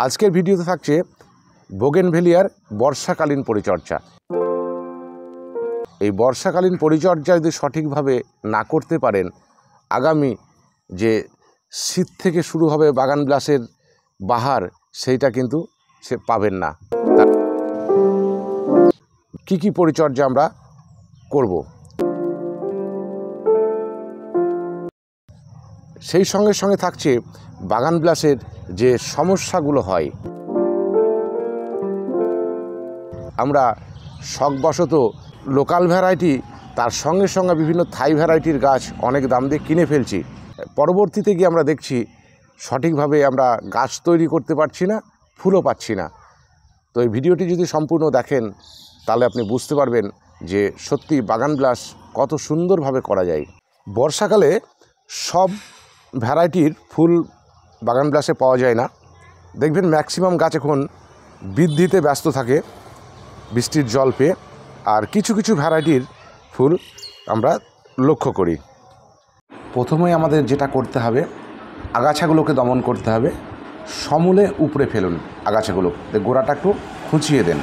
আজকের ভিডিওতে থাকছে বোগেনভেলিয়ার বর্ষাকালীন পরিচর্যা। এই বর্ষাকালীন পরিচর্যা যদি সঠিকভাবে না করতে পারেন, আগামী যে শীত থেকে শুরু হবে বাগান বিলাসের বাহার, সেইটা কিন্তু সে পাবেন না। কি পরিচর্যা আমরা করব, সেই সঙ্গে সঙ্গে থাকছে বাগান বিলাসের যে সমস্যাগুলো হয়। আমরা শখবশত লোকাল ভ্যারাইটি, তার সঙ্গে সঙ্গে বিভিন্ন থাই ভ্যারাইটির গাছ অনেক দাম দিয়ে কিনে ফেলছি। পরবর্তীতে গিয়ে আমরা দেখছি সঠিকভাবে আমরা গাছ তৈরি করতে পারছি না, ফুলও পাচ্ছি না। তো এই ভিডিওটি যদি সম্পূর্ণ দেখেন তাহলে আপনি বুঝতে পারবেন যে সত্যি বাগান বিলাস কত সুন্দরভাবে করা যায়। বর্ষাকালে সব ভ্যারাইটির ফুল বাগান বিলাসে পাওয়া যায় না। দেখবেন ম্যাক্সিমাম গাছ এখন বৃদ্ধিতে ব্যস্ত থাকে বৃষ্টির জল পেয়ে, আর কিছু কিছু ভ্যারাইটির ফুল আমরা লক্ষ্য করি। প্রথমেই আমাদের যেটা করতে হবে, আগাছাগুলোকে দমন করতে হবে। সমূলে উপড়ে ফেলুন আগাছাগুলো, গোড়াটা একটু খুঁচিয়ে দেন।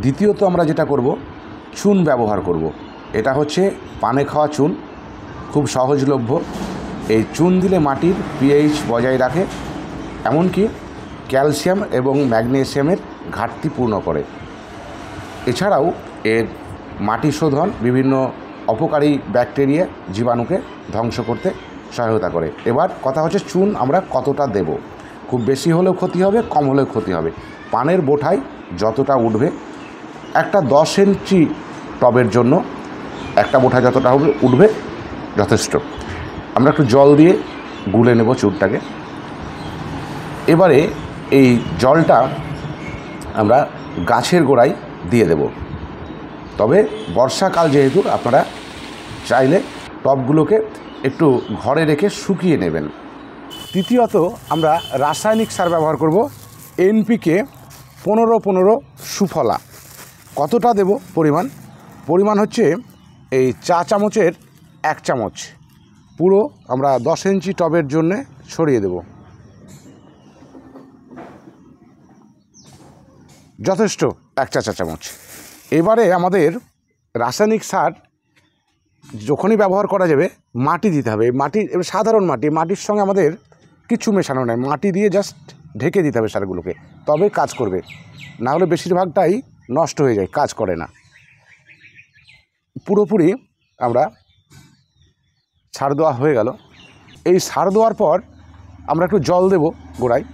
দ্বিতীয়ত আমরা যেটা করব, চুন ব্যবহার করব। এটা হচ্ছে পানে খাওয়া চুন, খুব সহজলভ্য। এই চুন দিলে মাটির পিএইচ বজায় রাখে, এমনকি ক্যালসিয়াম এবং ম্যাগনেসিয়ামের ঘাটতি পূর্ণ করে। এছাড়াও এর মাটি শোধন, বিভিন্ন অপকারী ব্যাকটেরিয়া জীবাণুকে ধ্বংস করতে সহায়তা করে। এবার কথা হচ্ছে চুন আমরা কতটা দেব। খুব বেশি হলেও ক্ষতি হবে, কম হলেও ক্ষতি হবে। পানের বোঠায় যতটা উঠবে, একটা 10 ইঞ্চি টবের জন্য একটা বোঠা যতটা হবে উঠবে যথেষ্ট। আমরা একটু জল দিয়ে গুলে নেব চুনটাকে। এবারে এই জলটা আমরা গাছের গোড়ায় দিয়ে দেব। তবে বর্ষাকাল যেহেতু, আপনারা চাইলে টবগুলোকে একটু ঘরে রেখে শুকিয়ে নেবেন। তৃতীয়ত আমরা রাসায়নিক সার ব্যবহার করব। এনপিকে 15-15 সুফলা। কতটা দেব পরিমাণ হচ্ছে এই চা চামচের 1 চামচ। পুরো আমরা 10 ইঞ্চি টবের জন্য ছড়িয়ে দেব, যথেষ্ট 1 চা চামচ। এবারে আমাদের রাসায়নিক সার যখনই ব্যবহার করা যাবে, মাটি দিতে হবে। মাটি সাধারণ মাটির সঙ্গে আমাদের কিছু মেশানো নেই, মাটি দিয়ে জাস্ট ঢেকে দিতে হবে সারগুলোকে, তবে কাজ করবে। না হলে বেশিরভাগটাই নষ্ট হয়ে যায়, কাজ করে না। পুরোপুরি আমরা সার দেওয়া হয়ে গেল। এই সার দেওয়ার পর আমরা একটু জল দেব গোড়ায়।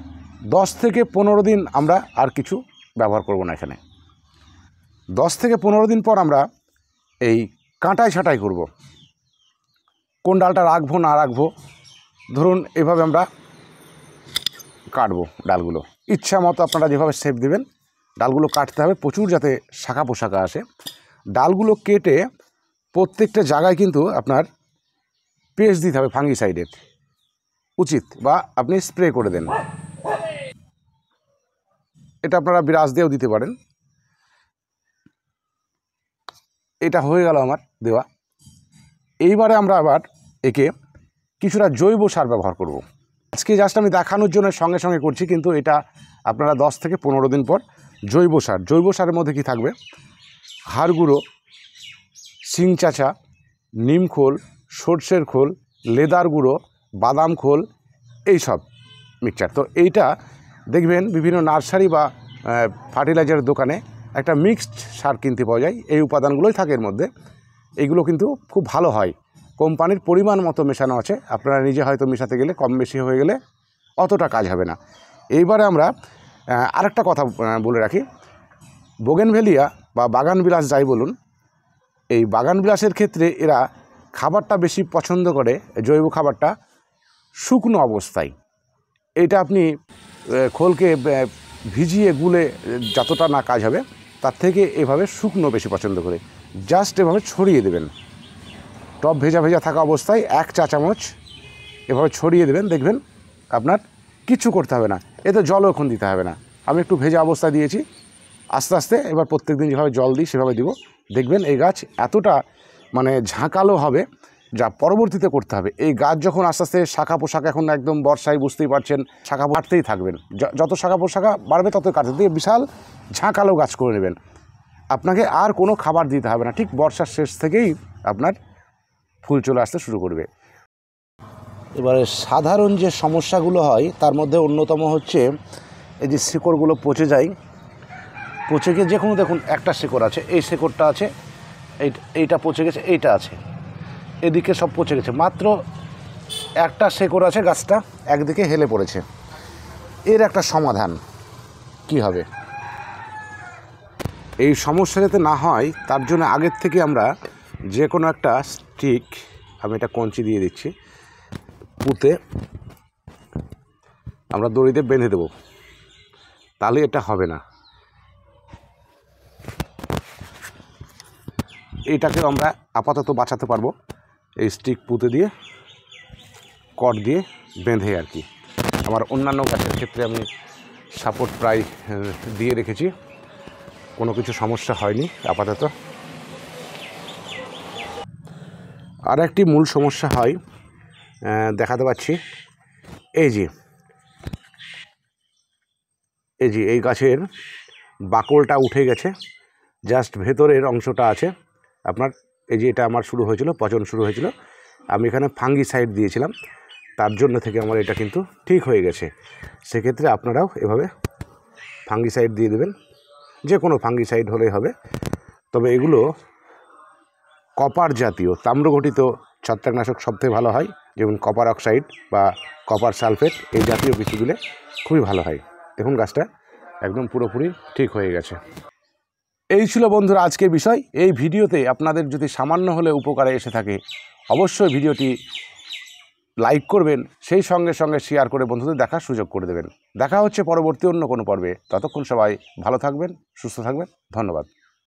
10 থেকে 15 দিন আমরা আর কিছু ব্যবহার করব না এখানে। 10 থেকে 15 দিন পর আমরা এই কাঁটাই ছাঁটাই করব। কোন ডালটা রাখবো না রাখবো, ধরুন এভাবে আমরা কাটবো ডালগুলো। ইচ্ছা মতো আপনারা যেভাবে শেপ দেবেন, ডালগুলো কাটতে হবে প্রচুর, যাতে শাখা পোশাকা আসে। ডালগুলো কেটে প্রত্যেকটা জায়গায় কিন্তু আপনার পেস্ট দিতে হবে, ফাঙ্গিসাইডের উচিত, বা আপনি স্প্রে করে দেন। এটা আপনারা বিরাজ দিয়েও দিতে পারেন। এটা হয়ে গেল আমার দেওয়া। এইবারে আমরা আবার একে কিছুটা জৈব সার ব্যবহার করব। আজকে জাস্ট আমি দেখানোর জন্য সঙ্গে সঙ্গে করছি, কিন্তু এটা আপনারা 10 থেকে 15 দিন পর জৈব সারের মধ্যে কি থাকবে, হাড় গুঁড়ো, শিং চাচা, নিম খোল, সর্ষের খোল, লেদার গুঁড়ো, বাদাম খোল, এই সব মিক্সচার। তো এইটা দেখবেন বিভিন্ন নার্সারি বা ফার্টিলাইজারের দোকানে একটা মিক্সড সার কিনতে পাওয়া যায়। এই উপাদানগুলোই থাকে এর মধ্যে। এইগুলো কিন্তু খুব ভালো হয়, কোম্পানির পরিমাণ মতো মেশানো আছে। আপনারা নিজে হয়তো মেশাতে গেলে কম বেশি হয়ে গেলে অতটা কাজ হবে না। এইবারে আমরা আরেকটা কথা বলে রাখি, বোগেনভেলিয়া বা বাগান বিলাস যাই বলুন, এই বাগান বিলাসের ক্ষেত্রে এরা খাবারটা বেশি পছন্দ করে, জৈব খাবারটা শুকনো অবস্থায়। এইটা আপনি খোলকে ভিজিয়ে গুলে যতটা না কাজ হবে, তার থেকে এভাবে শুকনো বেশি পছন্দ করে। জাস্ট এভাবে ছড়িয়ে দেবেন, টব ভেজা থাকা অবস্থায় 1 চা চামচ এভাবে ছড়িয়ে দেবেন। দেখবেন আপনার কিছু করতে হবে না, এতে জলও এখন দিতে হবে না। আমি একটু ভেজা অবস্থায় দিয়েছি, আস্তে আস্তে এবার প্রত্যেক দিন যেভাবে জল দিই সেভাবে দিব। দেখবেন এই গাছ এতটা মানে ঝাঁকালো হবে যা পরবর্তীতে করতে হবে, এই গাছ যখন আস্তে আস্তে শাখা পোশাক, এখন একদম বর্ষায় বুঝতেই পারছেন শাখা বাড়তেই থাকবেন, যত শাখা পোশাখা বাড়বে তত কাটতে দিয়ে বিশাল ঝাঁকালো গাছ করে নেবেন। আপনাকে আর কোনো খাবার দিতে হবে না, ঠিক বর্ষার শেষ থেকেই আপনার ফুল চলে আসতে শুরু করবে। এবারে সাধারণ যে সমস্যাগুলো হয় তার মধ্যে অন্যতম হচ্ছে এই যে শিকড়গুলো পচে যায়, পচে গিয়ে যে কোনো, দেখুন একটা শিকড় আছে, এই শিকড়টা আছে, এইটা পচে গেছে, এইটা আছে, এদিকে সব পচে গেছে, মাত্র একটা শিকড় আছে, গাছটা একদিকে হেলে পড়েছে। এর একটা সমাধান কি হবে? এই সমস্যা যাতে না হয় তার জন্য আগের থেকে আমরা যে কোনো একটা স্টিক, আমি এটা কঞ্চি দিয়ে দিচ্ছি, পুঁতে আমরা দড়িতে বেঁধে দেব, তাহলে এটা হবে না। এইটাকে আমরা আপাতত বাঁচাতে পারবো এই স্টিক পুঁতে দিয়ে, কট দিয়ে বেঁধে আর কি। আমার অন্যান্য গাছের ক্ষেত্রে আমি সাপোর্ট প্রায় দিয়ে রেখেছি, কোনো কিছু সমস্যা হয়নি আপাতত। আর একটি মূল সমস্যা হয়, দেখাতে পাচ্ছি, এই যে এই গাছের বাকলটা উঠে গেছে, জাস্ট ভেতরের অংশটা আছে আপনার। এই যে এটা আমার শুরু হয়েছিল, পচন শুরু হয়েছিল, আমি এখানে ফাঙ্গিসাইড দিয়েছিলাম, তার জন্য থেকে আমার এটা কিন্তু ঠিক হয়ে গেছে। সেক্ষেত্রে আপনারাও এভাবে ফাঙ্গিসাইড দিয়ে দেবেন, যে কোনো ফাঙ্গিসাইড হলেই হবে। তবে এগুলো কপার জাতীয়, তাম্রঘটিত ছত্রাকনাশক সবথেকে ভালো হয়, যেমন কপার অক্সাইড বা কপার সালফেট, এই জাতীয় কিছু দিলে খুবই ভালো হয়। দেখুন গাছটা একদম পুরোপুরি ঠিক হয়ে গেছে। এই ছিল বন্ধুরা আজকের বিষয়। এই ভিডিওতে আপনাদের যদি সামান্য হলে উপকারে এসে থাকে অবশ্যই ভিডিওটি লাইক করবেন, সেই সঙ্গে সঙ্গে শেয়ার করে বন্ধুদের দেখার সুযোগ করে দেবেন। দেখা হচ্ছে পরবর্তী অন্য কোনো পর্বে। ততক্ষণ সবাই ভালো থাকবেন, সুস্থ থাকবেন। ধন্যবাদ।